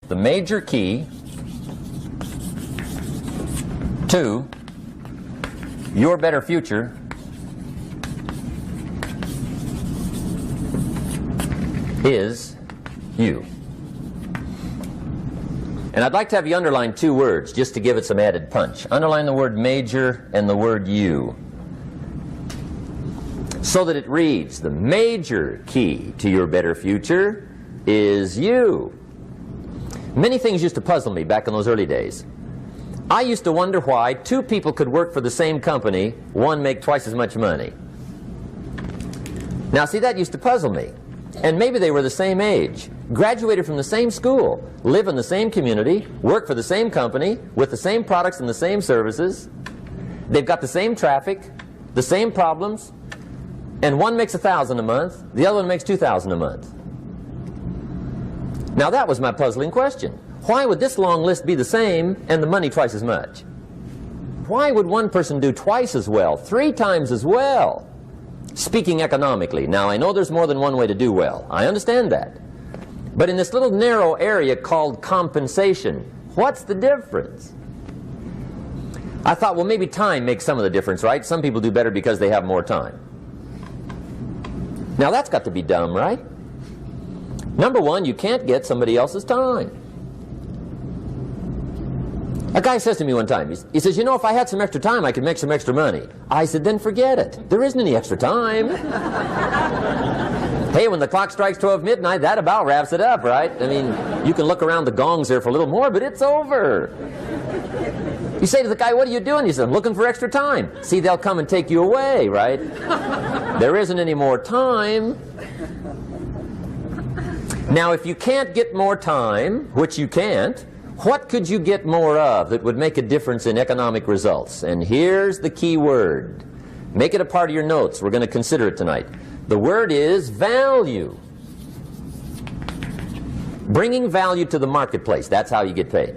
The major key to your better future is you. And I'd like to have you underline two words just to give it some added punch. Underline the word major and the word you, so that it reads, the major key to your better future is you. Many things used to puzzle me back in those early days. I used to wonder why two people could work for the same company, one make twice as much money. Now see, that used to puzzle me. And maybe they were the same age, graduated from the same school, live in the same community, work for the same company, with the same products and the same services. They've got the same traffic, the same problems, and one makes $1,000 a month, the other one makes $2,000 a month. Now that was my puzzling question. Why would this long list be the same and the money twice as much? Why would one person do twice as well, 3 times as well? Speaking economically. Now I know there's more than one way to do well. I understand that. But in this little narrow area called compensation, what's the difference? I thought, well, maybe time makes some of the difference, right? Some people do better because they have more time. Now that's got to be dumb, right? Number one, you can't get somebody else's time. A guy says to me one time, he says, you know, if I had some extra time, I could make some extra money. I said, then forget it. There isn't any extra time. Hey, when the clock strikes 12 midnight, that about wraps it up, right? I mean, you can look around the gongs there for a little more, but it's over. You say to the guy, what are you doing? He says, I'm looking for extra time. See, they'll come and take you away, right? There isn't any more time. Now, if you can't get more time, which you can't, what could you get more of that would make a difference in economic results? And here's the key word. Make it a part of your notes. We're going to consider it tonight. The word is value. Bringing value to the marketplace. That's how you get paid.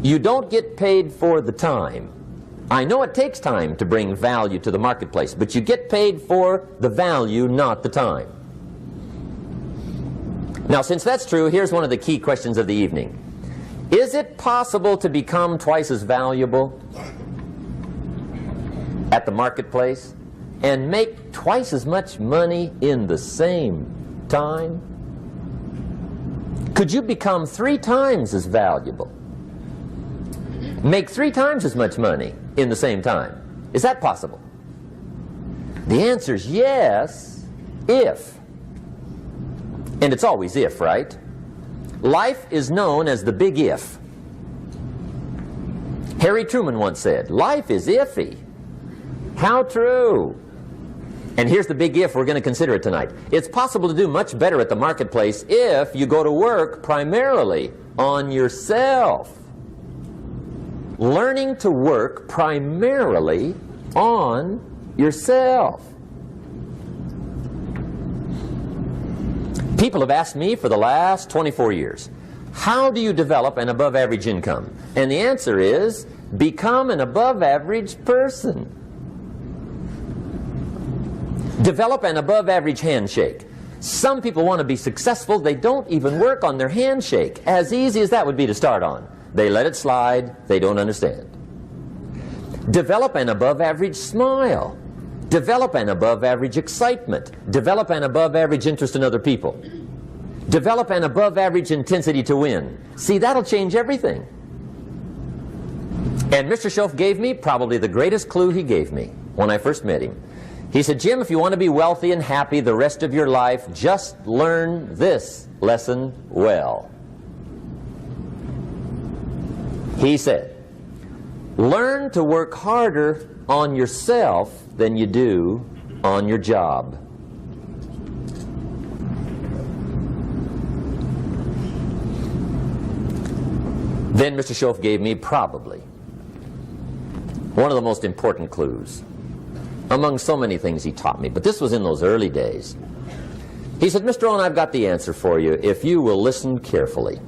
You don't get paid for the time. I know it takes time to bring value to the marketplace, but you get paid for the value, not the time. Now, since that's true, here's one of the key questions of the evening. Is it possible to become twice as valuable at the marketplace and make twice as much money in the same time? Could you become 3 times as valuable? Make 3 times as much money in the same time? Is that possible? The answer is yes, if. And it's always if, right? Life is known as the big if. Harry Truman once said, life is iffy. How true. And here's the big if we're going to consider it tonight. It's possible to do much better at the marketplace if you go to work primarily on yourself. Learning to work primarily on yourself. People have asked me for the last 24 years, how do you develop an above-average income? And the answer is, become an above-average person. Develop an above-average handshake. Some people want to be successful, they don't even work on their handshake. As easy as that would be to start on. They let it slide, they don't understand. Develop an above-average smile. Develop an above-average excitement. Develop an above-average interest in other people. Develop an above-average intensity to win. See, that'll change everything. And Mr. Schoaf gave me probably the greatest clue he gave me when I first met him. He said, Jim, if you want to be wealthy and happy the rest of your life, just learn this lesson well. He said, learn to work harder on yourself than you do on your job. Then Mr. Schoaf gave me probably one of the most important clues among so many things he taught me, but this was in those early days. He said, Mr. Rohn, I've got the answer for you if you will listen carefully.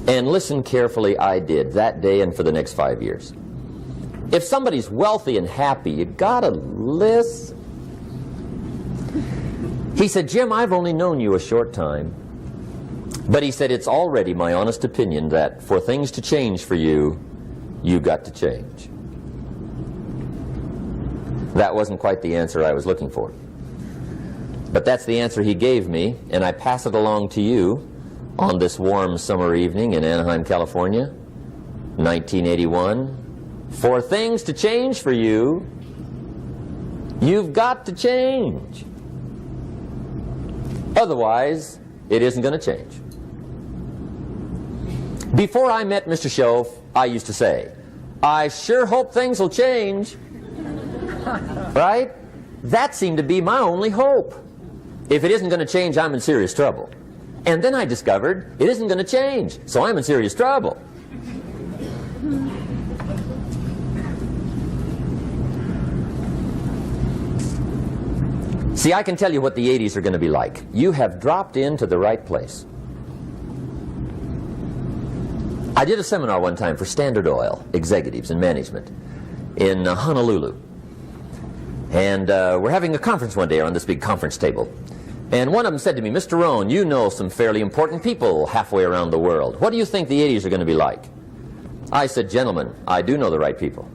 And listen carefully I did that day and for the next 5 years. If somebody's wealthy and happy, you gotta listen. He said, Jim, I've only known you a short time. But he said, it's already my honest opinion that for things to change for you, you've got to change. That wasn't quite the answer I was looking for. But that's the answer he gave me, and I pass it along to you on this warm summer evening in Anaheim, California, 1981. For things to change for you, you've got to change. Otherwise, it isn't going to change. Before I met Mr. Shoaff, I used to say, I sure hope things will change. Right? That seemed to be my only hope. If it isn't going to change, I'm in serious trouble. And then I discovered it isn't going to change, so I'm in serious trouble. See, I can tell you what the 80s are going to be like. You have dropped into the right place. I did a seminar one time for Standard Oil executives and management in Honolulu. And we're having a conference one day around this big conference table. And one of them said to me, Mr. Rohn, you know some fairly important people halfway around the world. What do you think the 80s are going to be like? I said, gentlemen, I do know the right people.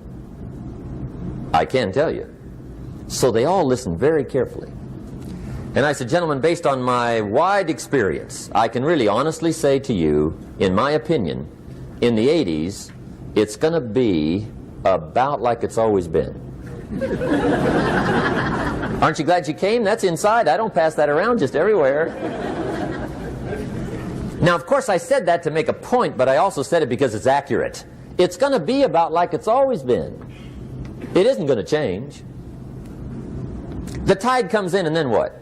I can tell you. So they all listened very carefully. And I said, gentlemen, based on my wide experience, I can really honestly say to you, in my opinion, in the 80s, it's going to be about like it's always been. Aren't you glad you came? That's inside. I don't pass that around just everywhere. Now, of course, I said that to make a point, but I also said it because it's accurate. It's going to be about like it's always been. It isn't going to change. The tide comes in, and then what?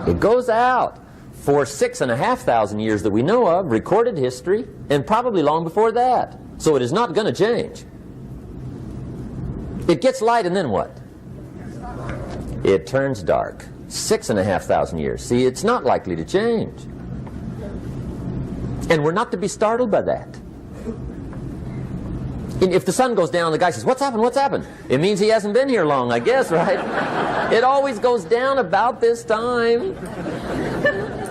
It goes out. For 6,500 years that we know of, recorded history, and probably long before that. So it is not going to change. It gets light, and then what? It turns dark. 6,500 years. See, it's not likely to change. And we're not to be startled by that. And if the sun goes down, the guy says, what's happened, what's happened? It means he hasn't been here long, I guess, right? It always goes down about this time.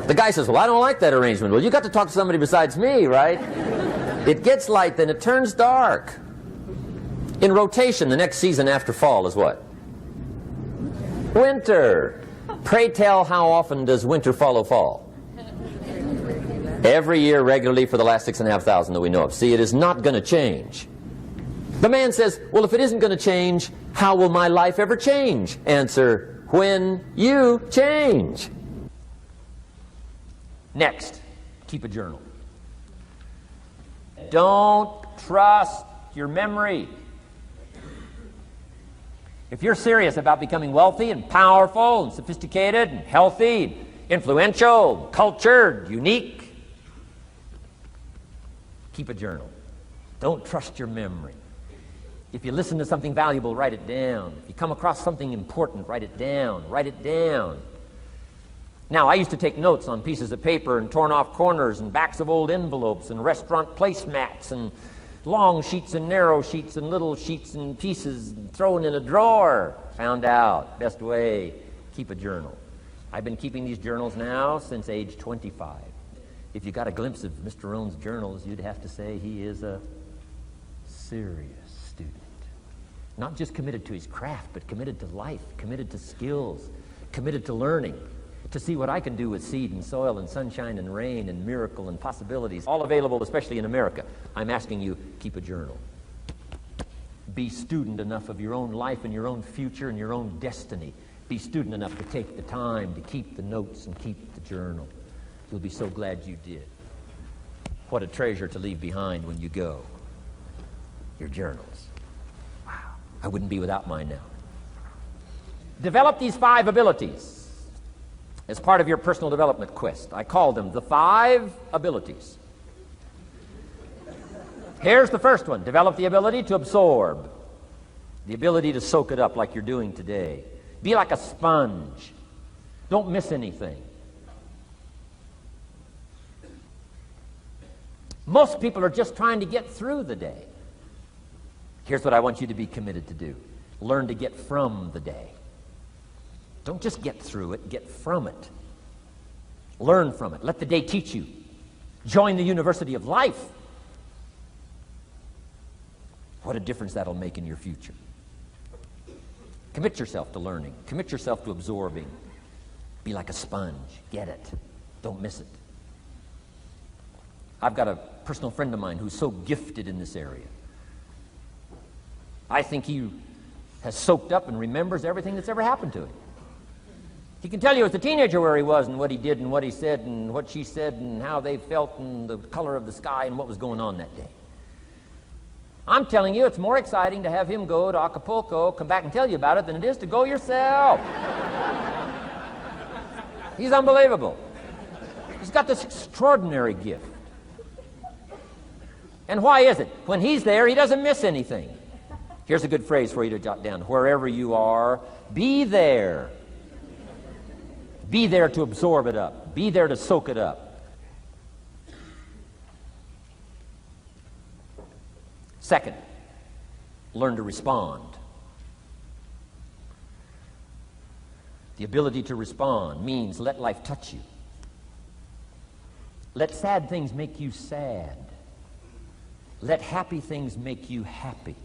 The guy says, well, I don't like that arrangement. Well, you got to talk to somebody besides me, right? It gets light, then it turns dark. In rotation, the next season after fall is what? Winter. Pray tell, how often does winter follow fall? Every year regularly for the last 6,500 that we know of. See, it is not going to change. The man says, well, if it isn't going to change, how will my life ever change? Answer, when you change. Next, keep a journal. Don't trust your memory. If you're serious about becoming wealthy and powerful and sophisticated and healthy, influential, cultured, unique, keep a journal. Don't trust your memory. If you listen to something valuable, write it down. If you come across something important, write it down. Write it down. Now, I used to take notes on pieces of paper and torn off corners and backs of old envelopes and restaurant placemats and long sheets and narrow sheets and little sheets and pieces thrown in a drawer. Found out, best way, keep a journal. I've been keeping these journals now since age 25. If you got a glimpse of Mr. Rohn's journals, you'd have to say he is a serious student. Not just committed to his craft, but committed to life, committed to skills, committed to learning. To see what I can do with seed and soil and sunshine and rain and miracle and possibilities, all available especially in America. I'm asking you, keep a journal. Be student enough of your own life and your own future and your own destiny. Be student enough to take the time to keep the notes and keep the journal. You'll be so glad you did. What a treasure to leave behind when you go. Your journals. Wow. I wouldn't be without mine now. Develop these 5 abilities as part of your personal development quest. I call them the 5 abilities. Here's the first one. Develop the ability to absorb. The ability to soak it up like you're doing today. Be like a sponge. Don't miss anything. Most people are just trying to get through the day. Here's what I want you to be committed to do. Learn to get from the day. Don't just get through it, get from it. Learn from it. Let the day teach you. Join the University of Life. What a difference that'll make in your future. Commit yourself to learning. Commit yourself to absorbing. Be like a sponge. Get it. Don't miss it. I've got a personal friend of mine who's so gifted in this area. I think he has soaked up and remembers everything that's ever happened to him. He can tell you as a teenager where he was and what he did and what he said and what she said and how they felt and the color of the sky and what was going on that day. I'm telling you, it's more exciting to have him go to Acapulco, come back and tell you about it, than it is to go yourself. He's unbelievable. He's got this extraordinary gift. And why is it? When he's there, he doesn't miss anything. Here's a good phrase for you to jot down. Wherever you are, be there. Be there to absorb it up. Be there to soak it up. Second, learn to respond. The ability to respond means let life touch you. Let sad things make you sad. Let happy things make you happy.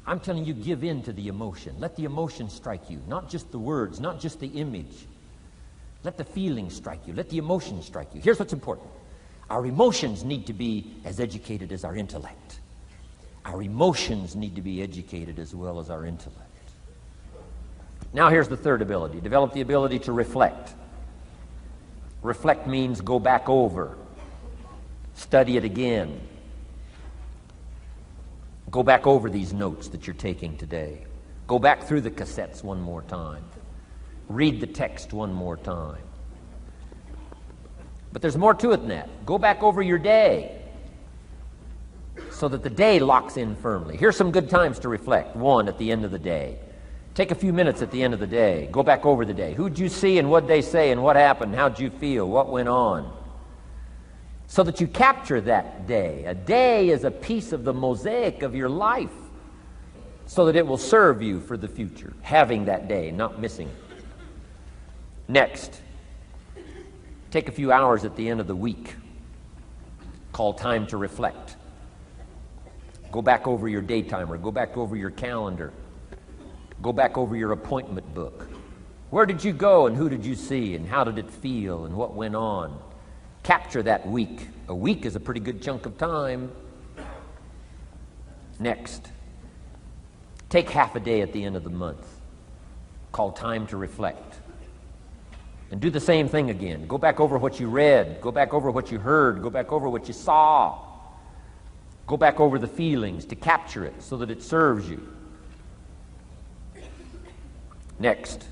I'm telling you, give in to the emotion. Let the emotion strike you, not just the words, not just the image. Let the feeling strike you. Let the emotion strike you. Here's what's important. Our emotions need to be as educated as our intellect. Our emotions need to be educated as well as our intellect. Now here's the third ability. Develop the ability to reflect. Reflect means go back over. Study it again. Go back over these notes that you're taking today. Go back through the cassettes one more time. Read the text one more time. But there's more to it than that. Go back over your day so that the day locks in firmly. Here's some good times to reflect. One, at the end of the day. Take a few minutes at the end of the day. Go back over the day. Who'd you see and what'd they say and what happened? How'd you feel? What went on? So that you capture that day. A day is a piece of the mosaic of your life so that it will serve you for the future. Having that day, not missing it. Next, take a few hours at the end of the week. Called time to reflect. Go back over your day timer. Go back over your calendar. Go back over your appointment book. Where did you go and who did you see and how did it feel and what went on? Capture that week. A week is a pretty good chunk of time. Next, take half a day at the end of the month, called time to reflect. And do the same thing again. Go back over what you read. Go back over what you heard. Go back over what you saw. Go back over the feelings to capture it so that it serves you. Next,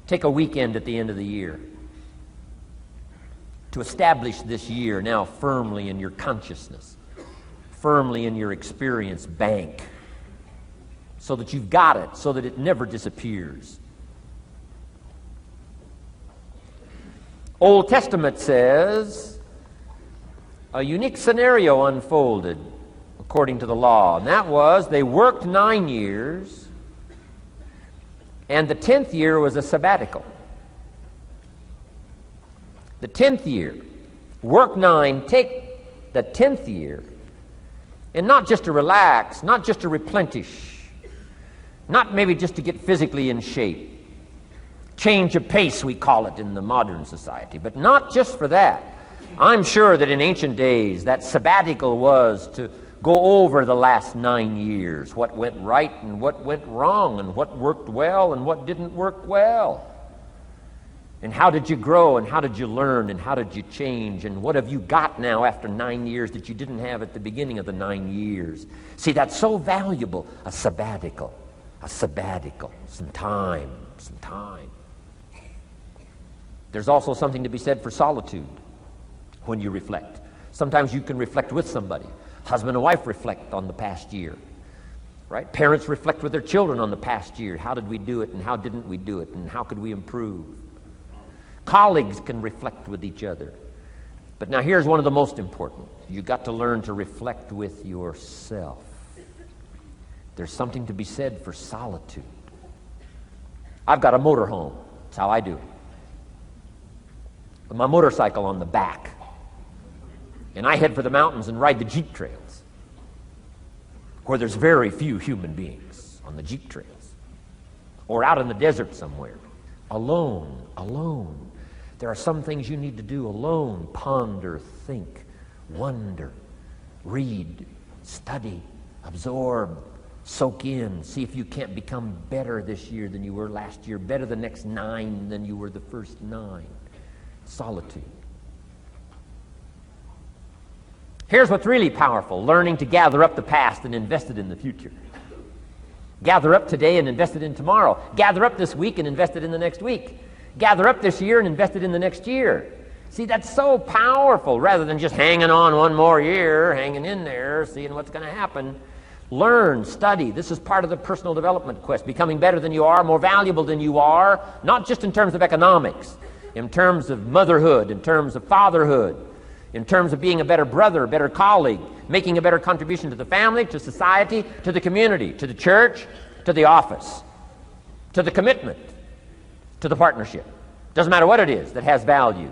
take a weekend at the end of the year to establish this year now firmly in your consciousness, firmly in your experience bank, so that you've got it, so that it never disappears. Old Testament says a unique scenario unfolded according to the law, and that was they worked 9 years, and the 10th year was a sabbatical. The 10th year, work 9, take the 10th year, and not just to relax, not just to replenish, not maybe just to get physically in shape. Change of pace, we call it in the modern society, but not just for that. I'm sure that in ancient days, that sabbatical was to go over the last 9 years, what went right and what went wrong, and what worked well and what didn't work well. And how did you grow, and how did you learn, and how did you change, and what have you got now after 9 years that you didn't have at the beginning of the 9 years? See, that's so valuable, a sabbatical, some time. There's also something to be said for solitude when you reflect. Sometimes you can reflect with somebody. Husband and wife reflect on the past year, right? Parents reflect with their children on the past year. How did we do it, and how didn't we do it, and how could we improve? Colleagues can reflect with each other. But now here's one of the most important. You've got to learn to reflect with yourself. There's something to be said for solitude. I've got a motorhome. That's how I do it. my motorcycle on the back, and I head for the mountains and ride the Jeep trails, where there's very few human beings on the Jeep trails, or out in the desert somewhere, alone. There are some things you need to do alone. Ponder, think, wonder, read, study, absorb, soak in. See if you can't become better this year than you were last year, better the next 9 than you were the first 9. Solitude. Here's what's really powerful: learning to gather up the past and invest it in the future. Gather up today and invest it in tomorrow. Gather up this week and invest it in the next week. Gather up this year and invest it in the next year. See, that's so powerful, rather than just hanging on one more year, hanging in there, seeing what's going to happen. Learn, study. This is part of the personal development quest, becoming better than you are, more valuable than you are, not just in terms of economics, in terms of motherhood, in terms of fatherhood, in terms of being a better brother, a better colleague, making a better contribution to the family, to society, to the community, to the church, to the office, to the commitment, to the partnership. Doesn't matter what it is that has value.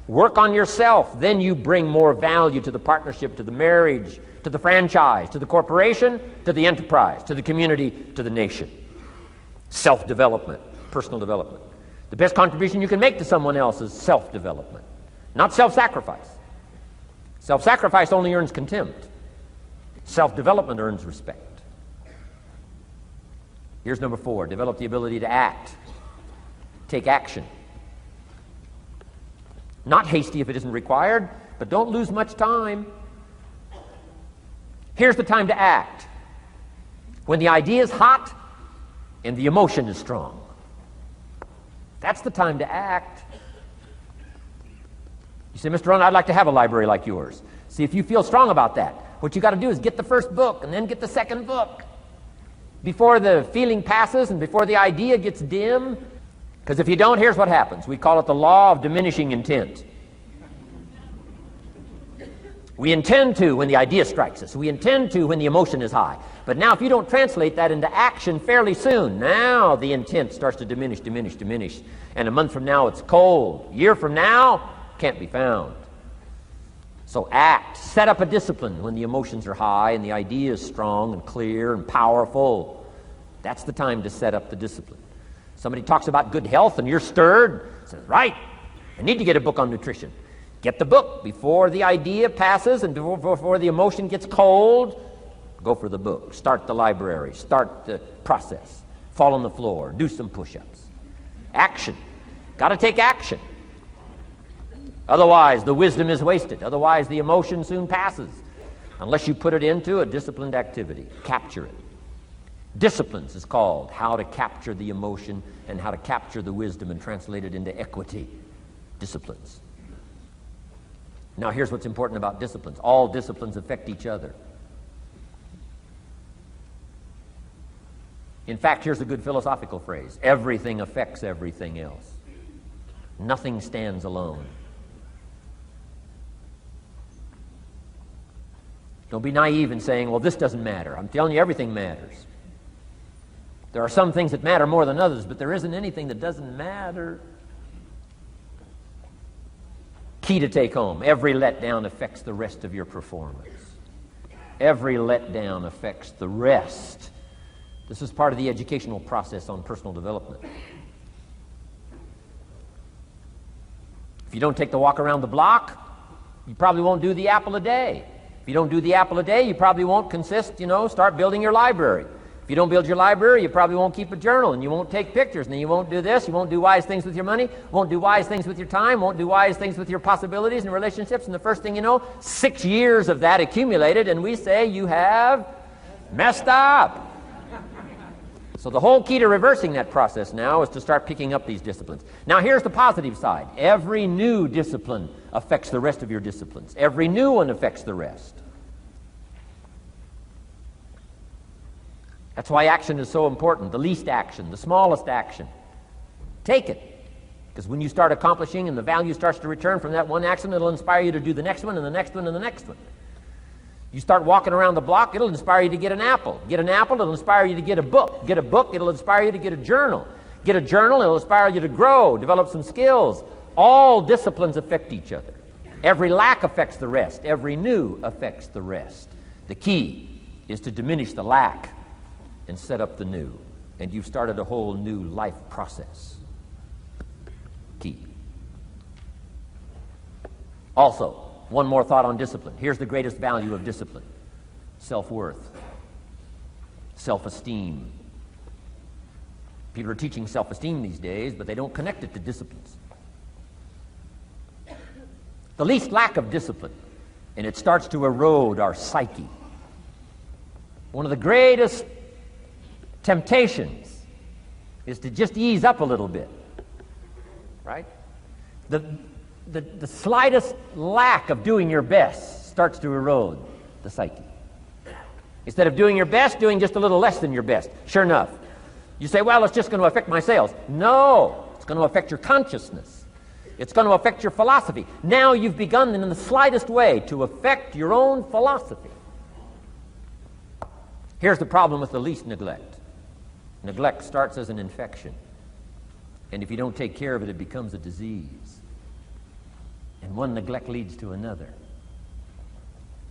Work on yourself, then you bring more value to the partnership, to the marriage, to the franchise, to the corporation, to the enterprise, to the community, to the nation. Self-development, personal development. The best contribution you can make to someone else is self-development, not self-sacrifice. Self-sacrifice only earns contempt. Self-development earns respect. Here's number 4, develop the ability to act. Take action. Not hasty if it isn't required, but don't lose much time. Here's the time to act: when the idea is hot and the emotion is strong. That's the time to act. You say, Mr. Rohn, I'd like to have a library like yours. See, if you feel strong about that, what you got to do is get the first book and then get the second book before the feeling passes and before the idea gets dim. Because if you don't, here's what happens. We call it the law of diminishing intent. We intend to when the idea strikes us. We intend to when the emotion is high. But now if you don't translate that into action fairly soon, now the intent starts to diminish. And a month from now it's cold. A year from now, can't be found. So act. Set up a discipline when the emotions are high and the idea is strong and clear and powerful. That's the time to set up the discipline. Somebody talks about good health and you're stirred. Says, right, I need to get a book on nutrition. Get the book before the idea passes and before the emotion gets cold. Go for the book. Start the library. Start the process. Fall on the floor. Do some push-ups. Action. Got to take action. Otherwise, the wisdom is wasted. Otherwise, the emotion soon passes. Unless you put it into a disciplined activity. Capture it. Disciplines is called how to capture the emotion and how to capture the wisdom and translate it into equity. Disciplines. Now here's what's important about disciplines. All disciplines affect each other. In fact, here's a good philosophical phrase. Everything affects everything else. Nothing stands alone. Don't be naive in saying, well, this doesn't matter. I'm telling you, everything matters. There are some things that matter more than others, but there isn't anything that doesn't matter. Key to take home: every letdown affects the rest of your performance. Every letdown affects the rest. This is part of the educational process on personal development. If you don't take the walk around the block, you probably won't do the apple a day. If you don't do the apple a day, you probably won't start building your library. If you don't build your library, you probably won't keep a journal, and you won't take pictures, and then you won't do this, you won't do wise things with your money, won't do wise things with your time, won't do wise things with your possibilities and relationships, and the first thing you know, 6 years of that accumulated, and we say you have messed up. So the whole key to reversing that process now is to start picking up these disciplines. Now here's the positive side. Every new discipline affects the rest of your disciplines. Every new one affects the rest. That's why action is so important. The least action, the smallest action. Take it. Because when you start accomplishing and the value starts to return from that one action, it'll inspire you to do the next one and the next one and the next one. You start walking around the block, it'll inspire you to get an apple. Get an apple, it'll inspire you to get a book. Get a book, it'll inspire you to get a journal. Get a journal, it'll inspire you to grow, develop some skills. All disciplines affect each other. Every lack affects the rest. Every new affects the rest. The key is to diminish the lack and set up the new. And you've started a whole new life process. Key. Also, one more thought on discipline. Here's the greatest value of discipline. Self-worth. Self-esteem. People are teaching self-esteem these days, but they don't connect it to disciplines. The least lack of discipline, and it starts to erode our psyche. One of the greatest temptations is to just ease up a little bit, right? The slightest lack of doing your best starts to erode the psyche. Instead of doing your best, doing just a little less than your best. Sure enough, you say, well, it's just going to affect my sales. No, it's going to affect your consciousness. It's going to affect your philosophy. Now you've begun in the slightest way to affect your own philosophy. Here's the problem with the least neglect. Neglect starts as an infection. And if you don't take care of it, it becomes a disease. And one neglect leads to another.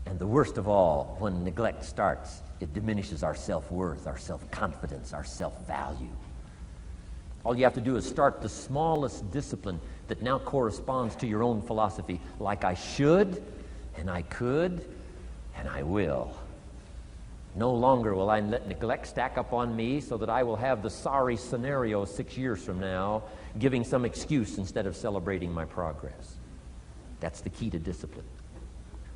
And the worst of all, when neglect starts, it diminishes our self-worth, our self-confidence, our self-value. All you have to do is start the smallest discipline that now corresponds to your own philosophy, like I should, and I could, and I will. No longer will I let neglect stack up on me so that I will have the sorry scenario 6 years from now, giving some excuse instead of celebrating my progress. That's the key to discipline.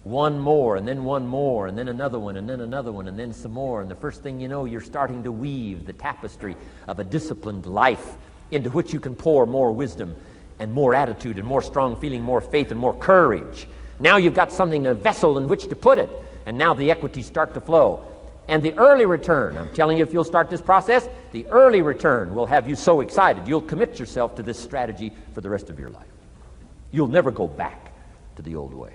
One more, and then one more, and then another one, and then another one, and then some more. And the first thing you know, you're starting to weave the tapestry of a disciplined life into which you can pour more wisdom and more attitude and more strong feeling, more faith and more courage. Now you've got something, a vessel in which to put it. And now the equities start to flow. And the early return, I'm telling you, if you'll start this process, the early return will have you so excited. You'll commit yourself to this strategy for the rest of your life. You'll never go back to the old ways.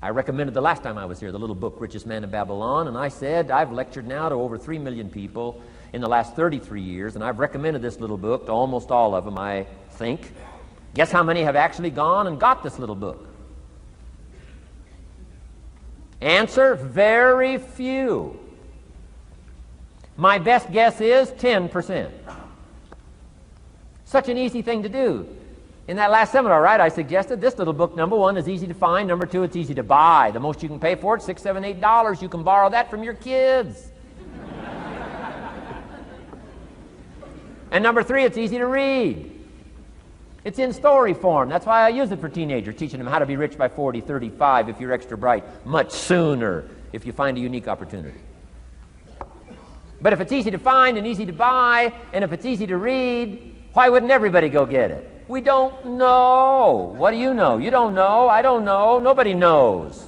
I recommended the last time I was here, the little book, Richest Man in Babylon, and I said I've lectured now to over 3 million people in the last 33 years, and I've recommended this little book to almost all of them, I think. Guess how many have actually gone and got this little book? Answer, very few. My best guess is 10%. Such an easy thing to do. In that last seminar, right, I suggested this little book, number one, is easy to find. Number two, it's easy to buy. The most you can pay for it, $6, $7, $8. You can borrow that from your kids. And number three, it's easy to read. It's in story form. That's why I use it for teenagers, teaching them how to be rich by 40, 35 if you're extra bright, much sooner if you find a unique opportunity. But if it's easy to find and easy to buy, and if it's easy to read, why wouldn't everybody go get it? We don't know. What do you know? You don't know. I don't know. Nobody knows.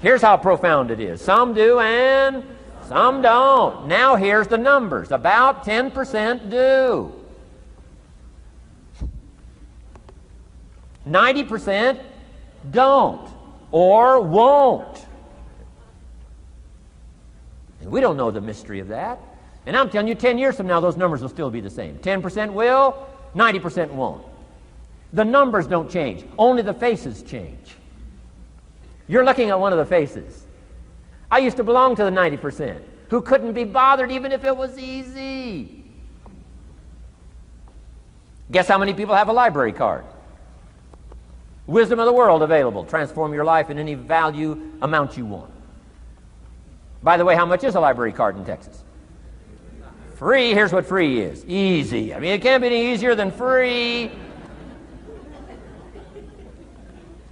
Here's how profound it is. Some do and some don't. Now here's the numbers. About 10% do. 90% don't or won't. And we don't know the mystery of that. And I'm telling you, 10 years from now, those numbers will still be the same. 10% will, 90% won't. The numbers don't change. Only the faces change. You're looking at one of the faces. I used to belong to the 90% who couldn't be bothered even if it was easy. Guess how many people have a library card? Wisdom of the world available. Transform your life in any value amount you want. By the way, how much is a library card in Texas? Free. Here's what free is. Easy. I mean, it can't be any easier than free.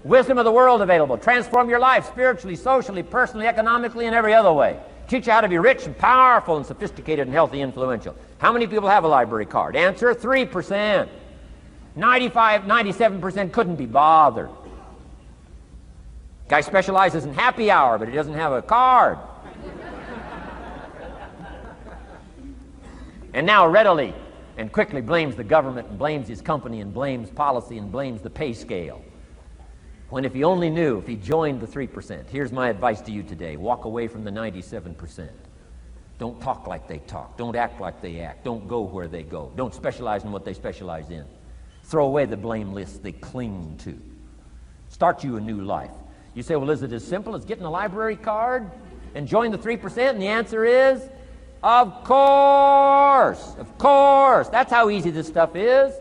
Wisdom of the world available. Transform your life spiritually, socially, personally, economically, and every other way. Teach you how to be rich and powerful and sophisticated and healthy, influential. How many people have a library card? Answer, 3%. 95, 97% couldn't be bothered. Guy specializes in happy hour, but he doesn't have a card. And now readily and quickly blames the government and blames his company and blames policy and blames the pay scale. When if he only knew, if he joined the 3%, here's my advice to you today. Walk away from the 97%. Don't talk like they talk. Don't act like they act. Don't go where they go. Don't specialize in what they specialize in. Throw away the blame lists they cling to. Start you a new life. You say, well, is it as simple as getting a library card and join the 3%? And the answer is, of course. Of course. That's how easy this stuff is.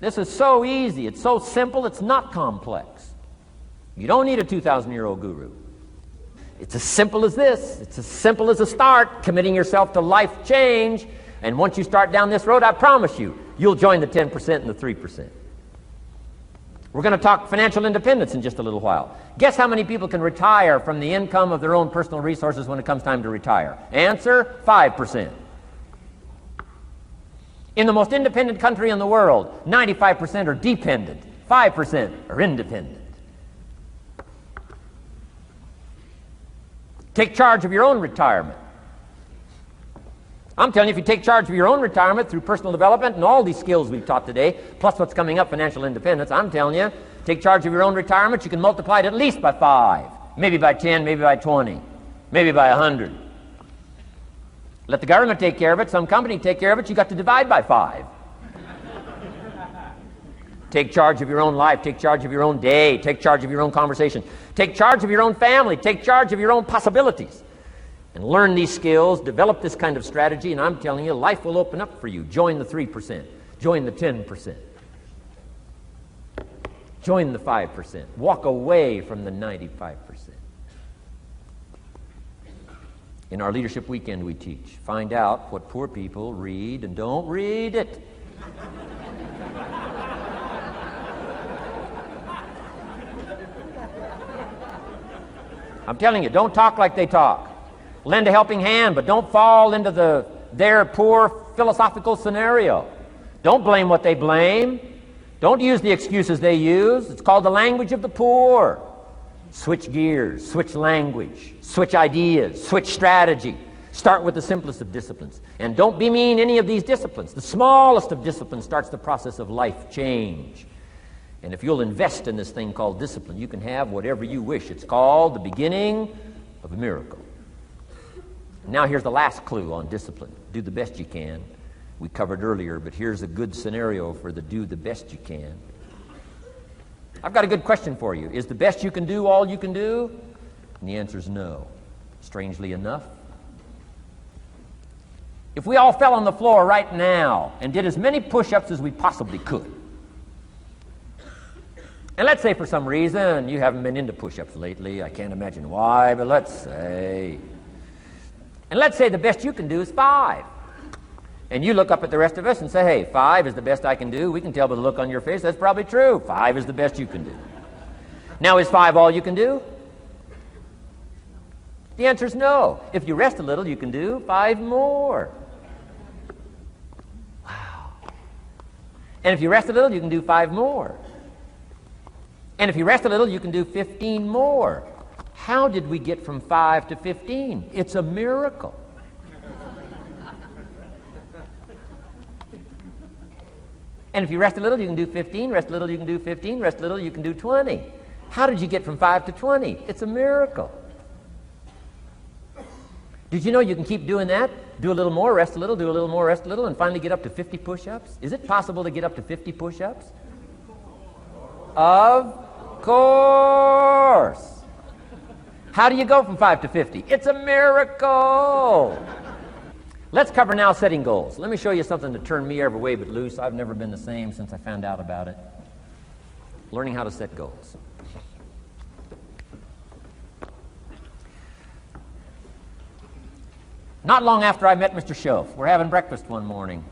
This is so easy. It's so simple. It's not complex. You don't need a 2,000-year-old guru. It's as simple as this. It's as simple as a start, committing yourself to life change. And once you start down this road, I promise you, you'll join the 10% and the 3%. We're going to talk financial independence in just a little while. Guess how many people can retire from the income of their own personal resources when it comes time to retire? Answer, 5%. In the most independent country in the world, 95% are dependent, 5% are independent. Take charge of your own retirement. I'm telling you, if you take charge of your own retirement through personal development and all these skills we've taught today, plus what's coming up, financial independence, I'm telling you, take charge of your own retirement, you can multiply it at least by 5, maybe by 10, maybe by 20, maybe by 100. Let the government take care of it, some company take care of it, you got to divide by 5. Take charge of your own life, take charge of your own day, take charge of your own conversation, take charge of your own family, take charge of your own possibilities. And learn these skills, develop this kind of strategy, and I'm telling you, life will open up for you. Join the 3%. Join the 10%. Join the 5%. Walk away from the 95%. In our Leadership Weekend we teach, find out what poor people read and don't read it. I'm telling you, don't talk like they talk. Lend a helping hand, but don't fall into their poor philosophical scenario. Don't blame what they blame. Don't use the excuses they use. It's called the language of the poor. Switch gears, switch language, switch ideas, switch strategy. Start with the simplest of disciplines. And don't bemean any of these disciplines. The smallest of disciplines starts the process of life change. And if you'll invest in this thing called discipline, you can have whatever you wish. It's called the beginning of a miracle. Now here's the last clue on discipline. Do the best you can. We covered earlier, but here's a good scenario for the do the best you can. I've got a good question for you. Is the best you can do all you can do? And the answer is no. Strangely enough. If we all fell on the floor right now and did as many push-ups as we possibly could, and let's say for some reason you haven't been into push-ups lately, I can't imagine why, but let's say... And let's say the best you can do is 5. And you look up at the rest of us and say, hey, 5 is the best I can do. We can tell by the look on your face that's probably true. 5 is the best you can do. Now, is 5 all you can do? The answer is no. If you rest a little, you can do 5 more. Wow. And if you rest a little, you can do 5 more. And if you rest a little, you can do 15 more. How did we get from 5 to 15? It's a miracle. And if you rest a little, you can do 15. Rest a little, you can do 15. Rest a little, you can do 20. How did you get from 5 to 20? It's a miracle. Did you know you can keep doing that? Do a little more, rest a little, do a little more, rest a little, and finally get up to 50 push-ups? Is it possible to get up to 50 push-ups? Of course. How do you go from 5 to 50? It's a miracle. Let's cover now setting goals. Let me show you something that turned me every way but loose. I've never been the same since I found out about it. Learning how to set goals. Not long after I met Mr. Schoaf, we're having breakfast one morning.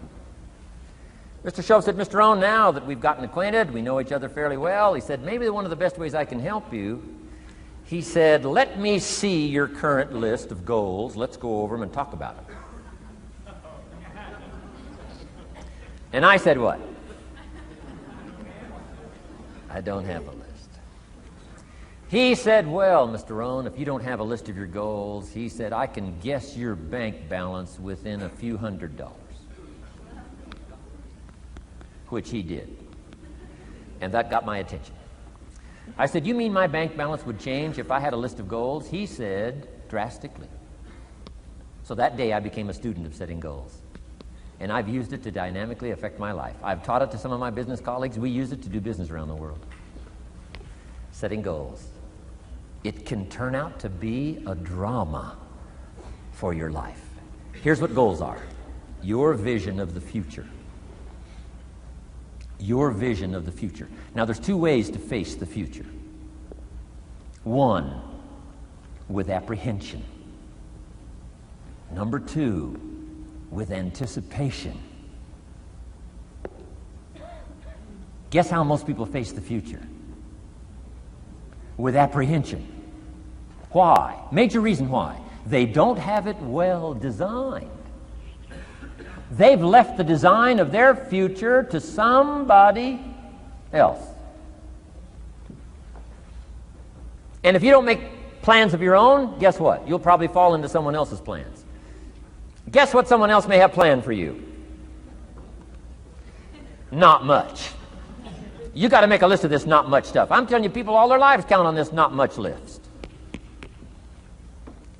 Mr. Schoaf said, Mr. Rohn, now that we've gotten acquainted, we know each other fairly well, he said, maybe one of the best ways I can help you, he said, let me see your current list of goals. Let's go over them and talk about it. And I said, what? I don't have a list. He said, well, Mr. Rohn, if you don't have a list of your goals, he said, I can guess your bank balance within a few $100. Which he did. And that got my attention. I said, you mean my bank balance would change if I had a list of goals? He said, drastically. So that day I became a student of setting goals. And I've used it to dynamically affect my life. I've taught it to some of my business colleagues. We use it to do business around the world. Setting goals. It can turn out to be a drama for your life. Here's what goals are. Your vision of the future. Your vision of the future. Now, there's two ways to face the future. One, with apprehension. Number two, with anticipation. Guess how most people face the future? With apprehension. Why? Major reason why. They don't have it well designed. They've left the design of their future to somebody else. And if you don't make plans of your own, guess what? You'll probably fall into someone else's plans. Guess what someone else may have planned for you? Not much. You got to make a list of this not much stuff. I'm telling you, people all their lives count on this not much list.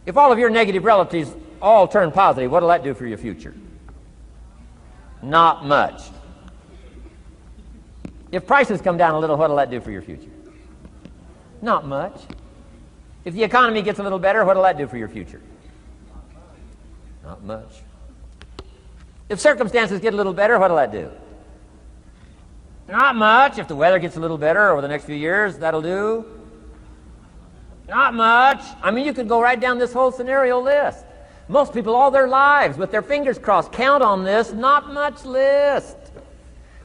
If all of your negative relatives all turn positive, what will that do for your future? Not much. If prices come down a little, what will that do for your future? Not much. If the economy gets a little better, what will that do for your future? Not much. If circumstances get a little better, what will that do? Not much. If the weather gets a little better over the next few years, that'll do. Not much. I mean, you could go right down this whole scenario list. Most people all their lives, with their fingers crossed, count on this not much list.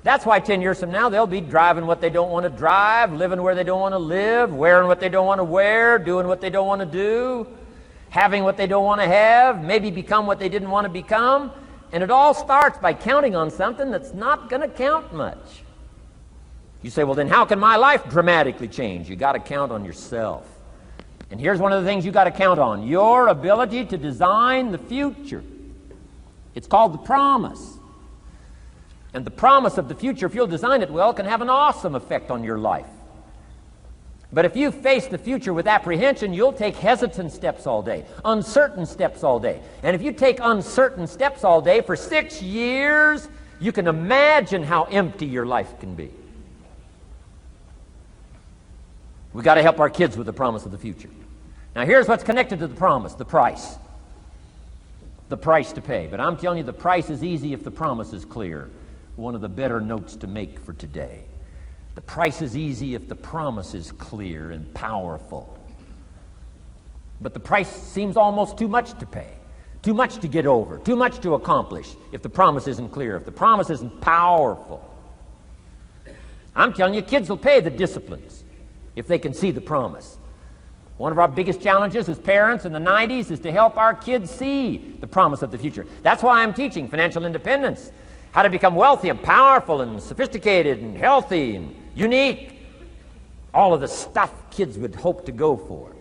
That's why 10 years from now, they'll be driving what they don't want to drive, living where they don't want to live, wearing what they don't want to wear, doing what they don't want to do, having what they don't want to have, maybe become what they didn't want to become. And it all starts by counting on something that's not going to count much. You say, well, then how can my life dramatically change? You got to count on yourself. And here's one of the things you got to count on: your ability to design the future. It's called the promise. And the promise of the future, if you'll design it well, can have an awesome effect on your life. But if you face the future with apprehension, you'll take hesitant steps all day, uncertain steps all day. And if you take uncertain steps all day for 6 years, you can imagine how empty your life can be. We've got to help our kids with the promise of the future. Now here's what's connected to the promise: the price. The price to pay. But I'm telling you, the price is easy if the promise is clear. One of the better notes to make for today. The price is easy if the promise is clear and powerful. But the price seems almost too much to pay, too much to get over, too much to accomplish if the promise isn't clear, if the promise isn't powerful. I'm telling you, kids will pay the disciplines if they can see the promise. One of our biggest challenges as parents in the 90s is to help our kids see the promise of the future. That's why I'm teaching financial independence, how to become wealthy and powerful and sophisticated and healthy and unique. All of the stuff kids would hope to go for.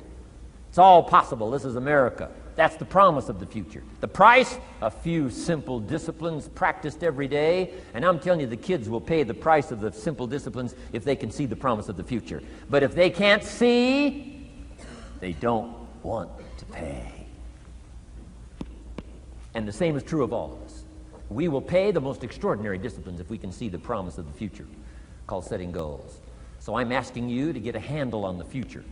It's all possible. This is America. That's the promise of the future. The price, a few simple disciplines practiced every day. And I'm telling you, the kids will pay the price of the simple disciplines if they can see the promise of the future. But if they can't see, they don't want to pay. And the same is true of all of us. We will pay the most extraordinary disciplines if we can see the promise of the future, called setting goals. So I'm asking you to get a handle on the future.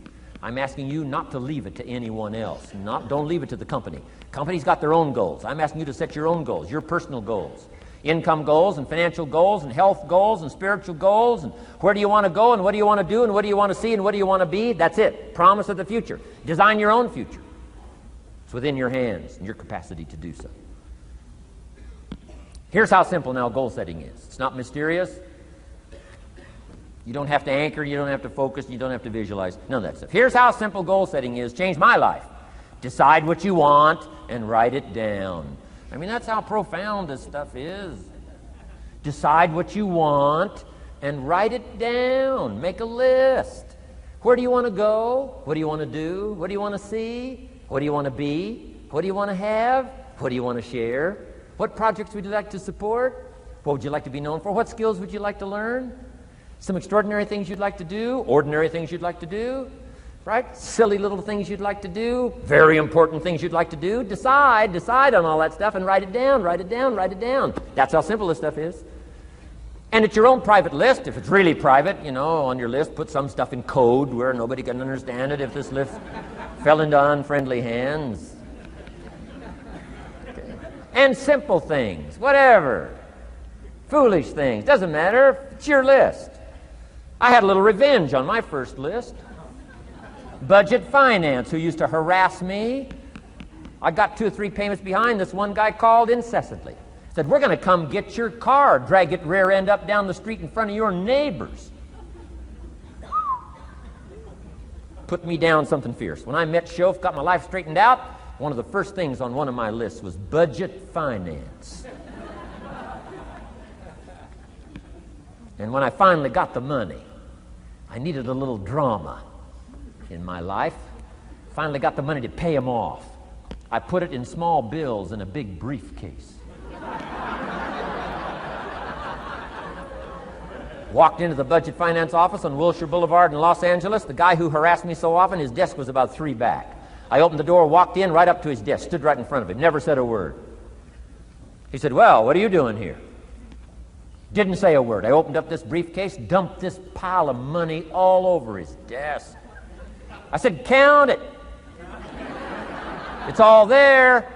I'm asking you not to leave it to anyone else. Don't leave it to the company. Company's got their own goals. I'm asking you to set your own goals, your personal goals. Income goals and financial goals and health goals and spiritual goals and where do you want to go and what do you want to do and what do you want to see and what do you want to be. That's it. Promise of the future. Design your own future. It's within your hands and your capacity to do so. Here's how simple now goal setting is. It's not mysterious. You don't have to anchor, you don't have to focus, you don't have to visualize, none of that stuff. Here's how simple goal setting is. Changed my life. Decide what you want and write it down. I mean, that's how profound this stuff is. Decide what you want and write it down. Make a list. Where do you want to go? What do you want to do? What do you want to see? What do you want to be? What do you want to have? What do you want to share? What projects would you like to support? What would you like to be known for? What skills would you like to learn? Some extraordinary things you'd like to do, ordinary things you'd like to do. right? Silly little things you'd like to do, very important things you'd like to do. Decide on all that stuff and write it down, write it down, write it down. That's how simple this stuff is. And it's your own private list. If it's really private, you know, on your list, put some stuff in code where nobody can understand it if this list fell into unfriendly hands. Okay. And simple things, whatever. Foolish things, doesn't matter. It's your list. I had a little revenge on my first list. Budget finance, who used to harass me. I got 2 or 3 payments behind. This one guy called incessantly. Said, we're going to come get your car, drag it rear end up down the street in front of your neighbors. Put me down something fierce. When I met Shof, got my life straightened out, one of the first things on one of my lists was budget finance. And when I finally got the money, I needed a little drama in my life. Finally got the money to pay him off. I put it in small bills in a big briefcase. Walked into the budget finance office on Wilshire Boulevard in Los Angeles. The guy who harassed me so often, his desk was about 3 back. I opened the door, walked in, right up to his desk, stood right in front of him, never said a word. He said, well, what are you doing here? Didn't say a word. I opened up this briefcase, dumped this pile of money all over his desk. I said, count it. It's all there.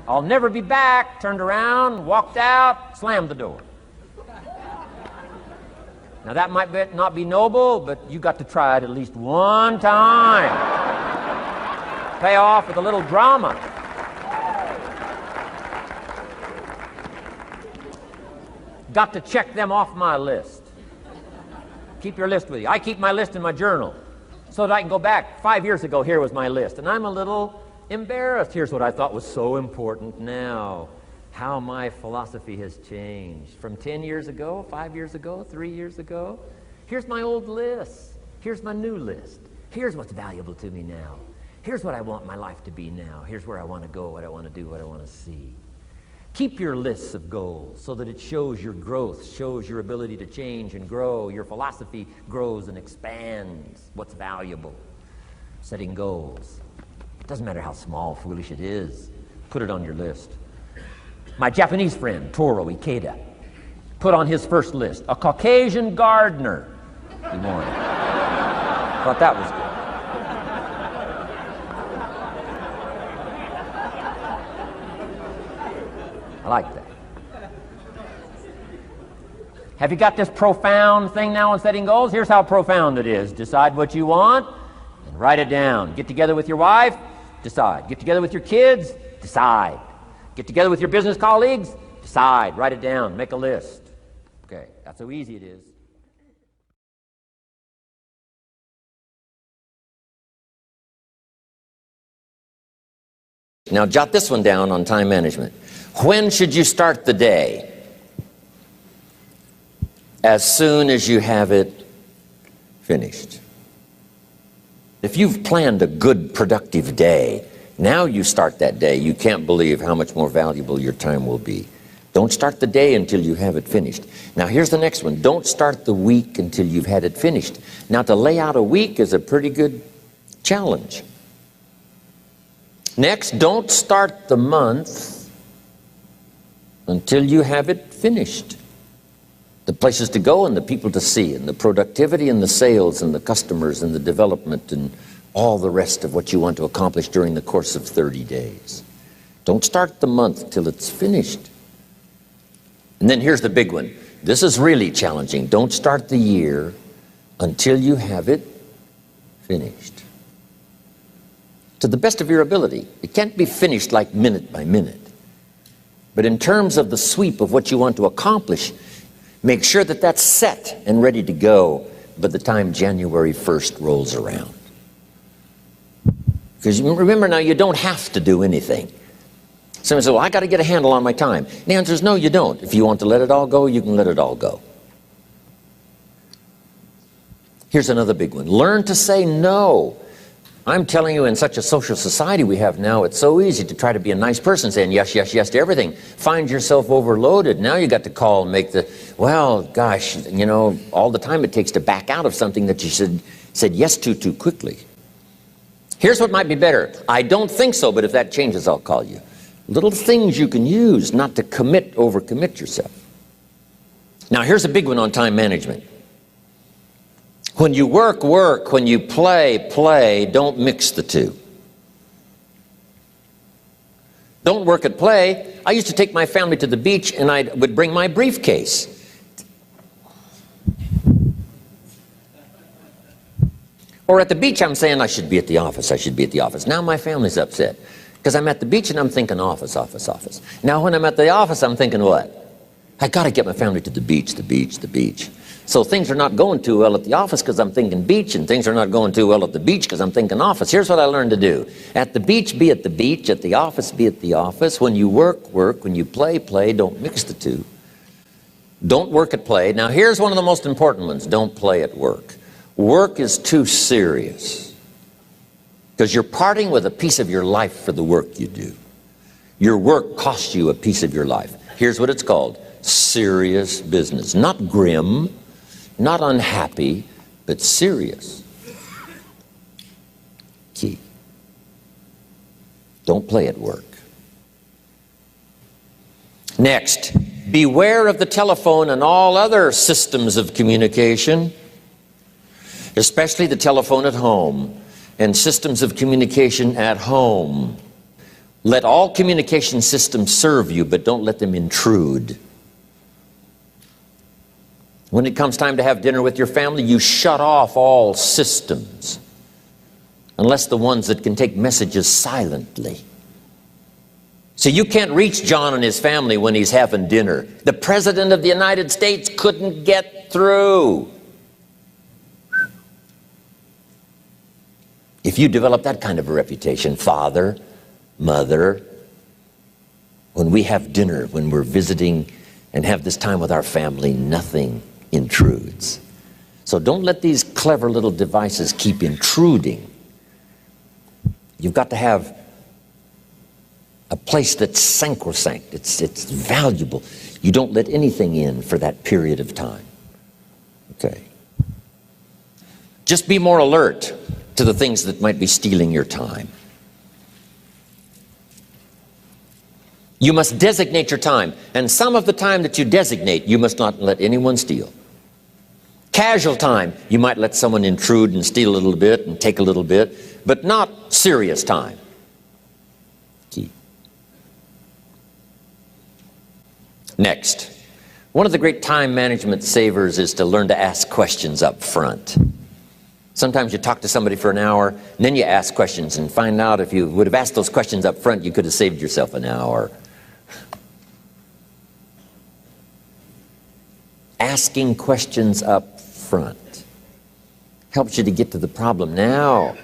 I'll never be back. Turned around, walked out, slammed the door. Now that might not be noble, but you got to try it at least one time. Pay off with a little drama. Got to check them off my list. Keep your list with you. I keep my list in my journal so that I can go back. 5 years ago, here was my list. And I'm a little embarrassed. Here's what I thought was so important now. How my philosophy has changed. From 10 years ago, 5 years ago, 3 years ago. Here's my old list. Here's my new list. Here's what's valuable to me now. Here's what I want my life to be now. Here's where I want to go, what I want to do, what I want to see. Keep your lists of goals so that it shows your growth, shows your ability to change and grow. Your philosophy grows and expands what's valuable. Setting goals. It doesn't matter how small, foolish it is. Put it on your list. My Japanese friend, Toro Ikeda, put on his first list, a Caucasian gardener. He wanted. Thought that was good. I like that. Have you got this profound thing now on setting goals? Here's how profound it is. Decide what you want and write it down. Get together with your wife, decide. Get together with your kids, decide. Get together with your business colleagues, decide. Write it down. Make a list. Okay, that's how easy it is. Now jot this one down on time management. When should you start the day? As soon as you have it finished. If you've planned a good, productive day, now you start that day. You can't believe how much more valuable your time will be. Don't start the day until you have it finished. Now here's the next one. Don't start the week until you've had it finished. Now to lay out a week is a pretty good challenge. Next, don't start the month until you have it finished. The places to go and the people to see and the productivity and the sales and the customers and the development and all the rest of what you want to accomplish during the course of 30 days. Don't start the month till it's finished. And then here's the big one. This is really challenging. Don't start the year until you have it finished. To the best of your ability. It can't be finished like minute by minute. But in terms of the sweep of what you want to accomplish, make sure that that's set and ready to go by the time January 1st rolls around. Because remember now, you don't have to do anything. Someone says, well, I got to get a handle on my time. And the answer is no, you don't. If you want to let it all go, you can let it all go. Here's another big one. Learn to say no. I'm telling you, in such a social society we have now, it's so easy to try to be a nice person, saying yes, yes, yes to everything. Find yourself overloaded. Now you got to call and make the, well, gosh, you know, all the time it takes to back out of something that you said yes to too quickly. Here's what might be better. I don't think so, but if that changes, I'll call you. Little things you can use not to overcommit yourself. Now, here's a big one on time management. When you work, work. When you play, play. Don't mix the two. Don't work at play. I used to take my family to the beach and I would bring my briefcase. Or at the beach, I'm saying I should be at the office, I should be at the office. Now my family's upset because I'm at the beach and I'm thinking office, office, office. Now when I'm at the office, I'm thinking what? I got to get my family to the beach, the beach, the beach. So things are not going too well at the office because I'm thinking beach, and things are not going too well at the beach because I'm thinking office. Here's what I learned to do. At the beach, be at the beach. At the office, be at the office. When you work, work. When you play, play. Don't mix the two. Don't work at play. Now here's one of the most important ones. Don't play at work. Work is too serious because you're parting with a piece of your life for the work you do. Your work costs you a piece of your life. Here's what it's called. Serious business. Not grim, not unhappy, but serious. Key. Don't play at work. Next, beware of the telephone and all other systems of communication, especially the telephone at home and systems of communication at home. Let all communication systems serve you, but don't let them intrude. When it comes time to have dinner with your family, you shut off all systems, unless the ones that can take messages silently. So you can't reach John and his family when he's having dinner. The President of the United States couldn't get through. If you develop that kind of a reputation, father, mother, when we have dinner, when we're visiting and have this time with our family, nothing intrudes. So don't let these clever little devices keep intruding. You've got to have a place that's sacrosanct. It's valuable. You don't let anything in for that period of time. Okay. Just be more alert to the things that might be stealing your time. You must designate your time, and some of the time that you designate, you must not let anyone steal. Casual time, you might let someone intrude and steal a little bit and take a little bit, but not serious time. Key. Next, one of the great time management savers is to learn to ask questions up front. Sometimes you talk to somebody for an hour, and then you ask questions and find out if you would have asked those questions up front, you could have saved yourself an hour. Asking questions up front helps you to get to the problem now.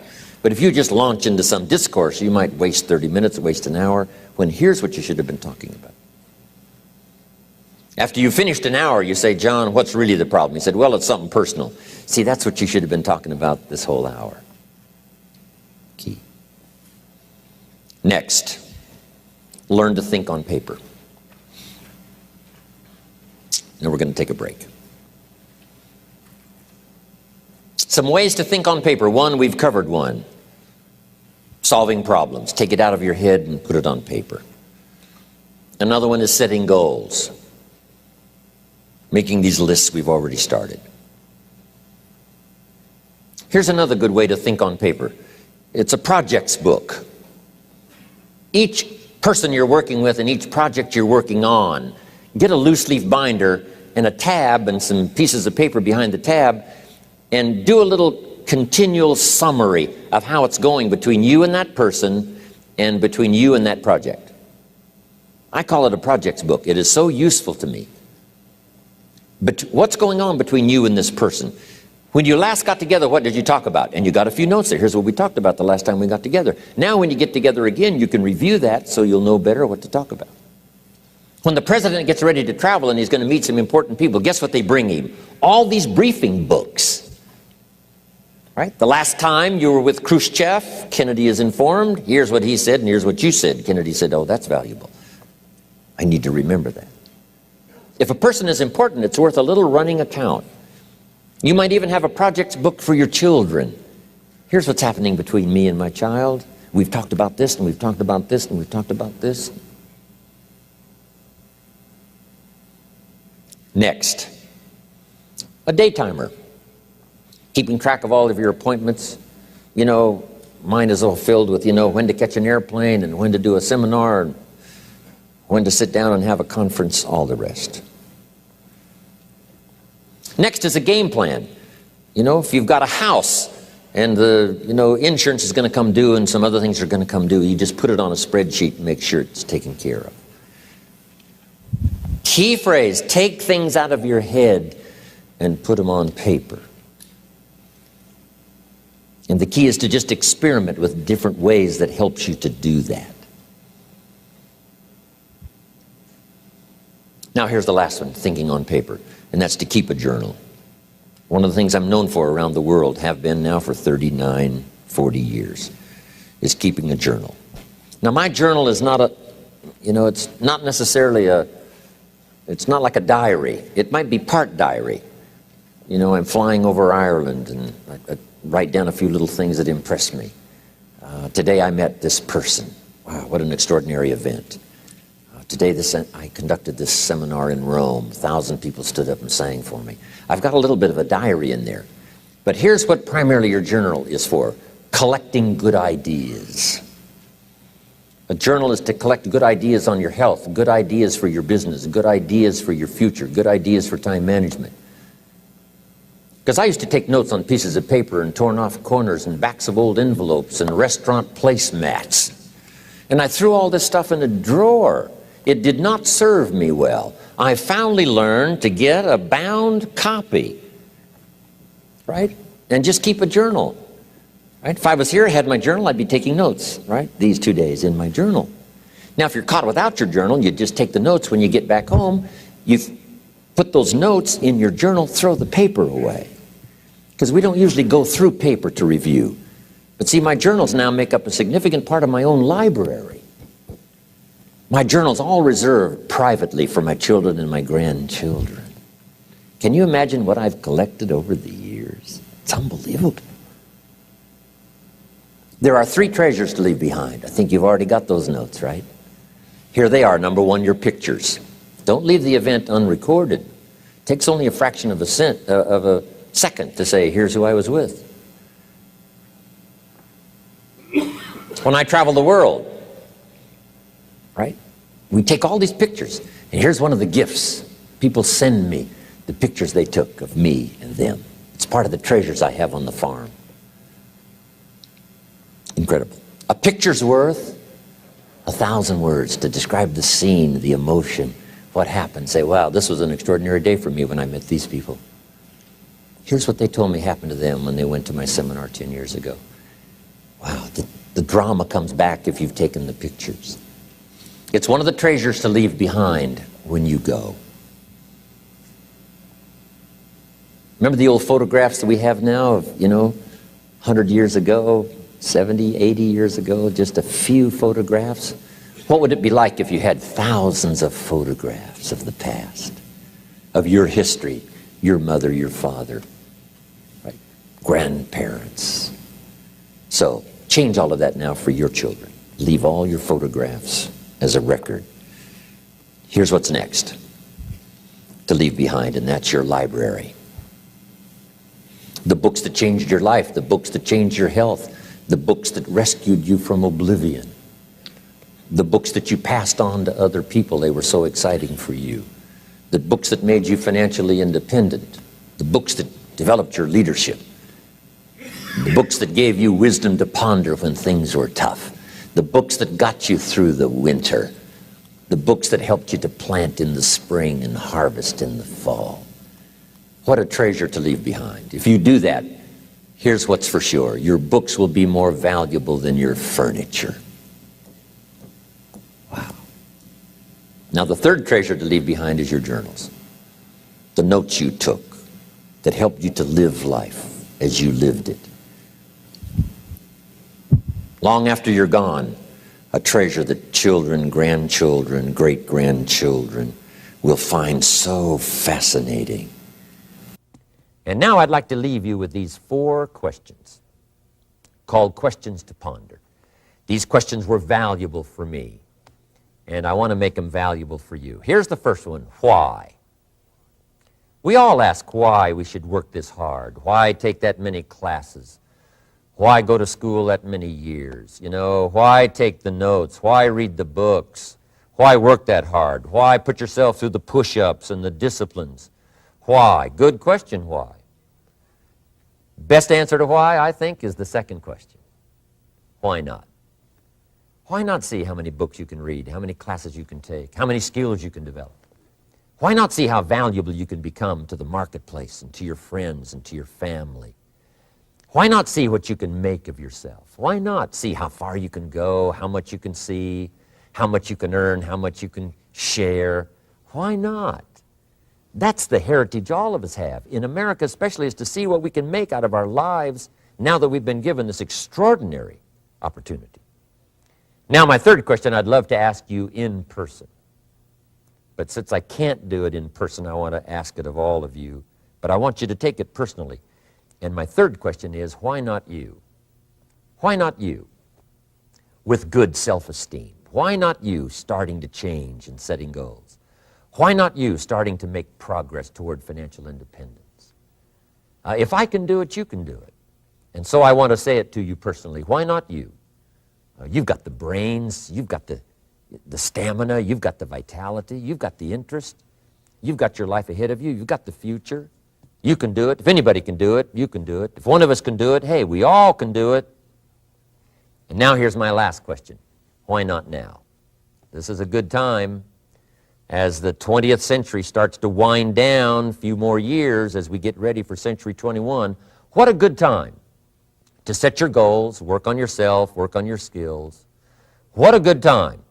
But if you just launch into some discourse, you might waste 30 minutes, waste an hour, when here's what you should have been talking about. After you finished an hour, you say, John, what's really the problem? He said, well, it's something personal. See, that's what you should have been talking about this whole hour. Key. Next, learn to think on paper. Now we're going to take a break. Some ways to think on paper. One, we've covered one. Solving problems. Take it out of your head and put it on paper. Another one is setting goals. Making these lists we've already started. Here's another good way to think on paper. It's a projects book. Each person you're working with and each project you're working on, get a loose leaf binder and a tab and some pieces of paper behind the tab and do a little continual summary of how it's going between you and that person and between you and that project. I call it a projects book. It is so useful to me. But what's going on between you and this person? When you last got together, what did you talk about? And you got a few notes there. Here's what we talked about the last time we got together. Now when you get together again, you can review that so you'll know better what to talk about. When the president gets ready to travel and he's going to meet some important people, guess what they bring him? All these briefing books. Right? The last time you were with Khrushchev, Kennedy is informed. Here's what he said and here's what you said. Kennedy said, oh, that's valuable. I need to remember that. If a person is important, it's worth a little running account. You might even have a projects book for your children. Here's what's happening between me and my child. We've talked about this, and we've talked about this, and we've talked about this. Next, a day timer. Keeping track of all of your appointments. You know, mine is all filled with, when to catch an airplane and when to do a seminar and when to sit down and have a conference, all the rest. Next is a game plan. If you've got a house and the, insurance is going to come due and some other things are going to come due, you just put it on a spreadsheet and make sure it's taken care of. Key phrase, take things out of your head and put them on paper. And the key is to just experiment with different ways that helps you to do that. Now here's the last one, thinking on paper, and that's to keep a journal. One of the things I'm known for around the world, have been now for 39, 40 years, is keeping a journal. Now my journal is not a, it's not necessarily it's not like a diary. It might be part diary. I'm flying over Ireland and I write down a few little things that impress me. Today I met this person. Wow, what an extraordinary event. Today I conducted this seminar in Rome. 1,000 people stood up and sang for me. I've got a little bit of a diary in there. But here's what primarily your journal is for. Collecting good ideas. A journal is to collect good ideas on your health, good ideas for your business, good ideas for your future, good ideas for time management. Because I used to take notes on pieces of paper and torn off corners and backs of old envelopes and restaurant placemats. And I threw all this stuff in a drawer. It did not serve me well. I finally learned to get a bound copy, right? And just keep a journal, right? If I was here, I had my journal, I'd be taking notes, right? These 2 days in my journal. Now, if you're caught without your journal, you just take the notes when you get back home. You put those notes in your journal, throw the paper away. Because we don't usually go through paper to review. But see, my journals now make up a significant part of my own library. My journal's all reserved privately for my children and my grandchildren. Can you imagine what I've collected over the years? It's unbelievable. There are 3 treasures to leave behind. I think you've already got those notes, right? Here they are. Number 1, your pictures. Don't leave the event unrecorded. It takes only a fraction of a second to say, here's who I was with. When I travel the world, right? We take all these pictures, and here's one of the gifts. People send me the pictures they took of me and them. It's part of the treasures I have on the farm. Incredible. A picture's worth 1,000 words to describe the scene, the emotion, what happened. Say, wow, this was an extraordinary day for me when I met these people. Here's what they told me happened to them when they went to my seminar 10 years ago. Wow, the drama comes back if you've taken the pictures. It's one of the treasures to leave behind when you go. Remember the old photographs that we have now of, 100 years ago, 70, 80 years ago, just a few photographs? What would it be like if you had thousands of photographs of the past, of your history, your mother, your father, right? Grandparents? So change all of that now for your children. Leave all your photographs as a record. Here's what's next to leave behind, and that's your library. The books that changed your life, the books that changed your health, the books that rescued you from oblivion, the books that you passed on to other people, they were so exciting for you, the books that made you financially independent, the books that developed your leadership, the books that gave you wisdom to ponder when things were tough, the books that got you through the winter, the books that helped you to plant in the spring and harvest in the fall. What a treasure to leave behind. If you do that, here's what's for sure. Your books will be more valuable than your furniture. Wow. Now the third treasure to leave behind is your journals. The notes you took that helped you to live life as you lived it. Long after you're gone, a treasure that children, grandchildren, great-grandchildren will find so fascinating. And now I'd like to leave you with these 4 questions. called Questions to Ponder. These questions were valuable for me, and I want to make them valuable for you. Here's the first one, why? We all ask why we should work this hard, why take that many classes, why go to school that many years, you know, why take the notes, why read the books, why work that hard, why put yourself through the push-ups and the disciplines, why? Good question, why? Best answer to why, I think, is the second question. Why not? Why not see how many books you can read, how many classes you can take, how many skills you can develop? Why not see how valuable you can become to the marketplace and to your friends and to your family? Why not see what you can make of yourself? Why not see how far you can go, how much you can see, how much you can earn, how much you can share? Why not? That's the heritage all of us have, in America especially, is to see what we can make out of our lives now that we've been given this extraordinary opportunity. Now, my third question I'd love to ask you in person. But since I can't do it in person, I want to ask it of all of you. But I want you to take it personally. And my third question is, why not you? Why not you? With good self-esteem. Why not you starting to change and setting goals? Why not you starting to make progress toward financial independence? If I can do it, you can do it. And so I want to say it to you personally. Why not you? You've got the brains, you've got the stamina, you've got the vitality, you've got the interest, you've got your life ahead of you, you've got the future. You can do it. If anybody can do it, you can do it. If one of us can do it, hey, we all can do it. And now here's my last question. Why not now? This is a good time as the 20th century starts to wind down, a few more years as we get ready for century 21. What a good time to set your goals, work on yourself, work on your skills. What a good time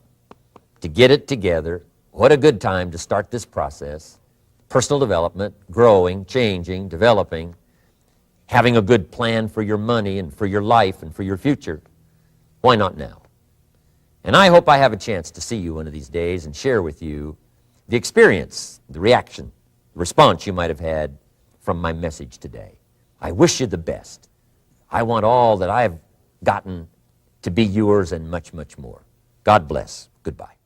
to get it together. What a good time to start this process. Personal development, growing, changing, developing, having a good plan for your money and for your life and for your future. Why not now? And I hope I have a chance to see you one of these days and share with you the experience, the reaction, the response you might have had from my message today. I wish you the best. I want all that I've gotten to be yours and much, much more. God bless. Goodbye.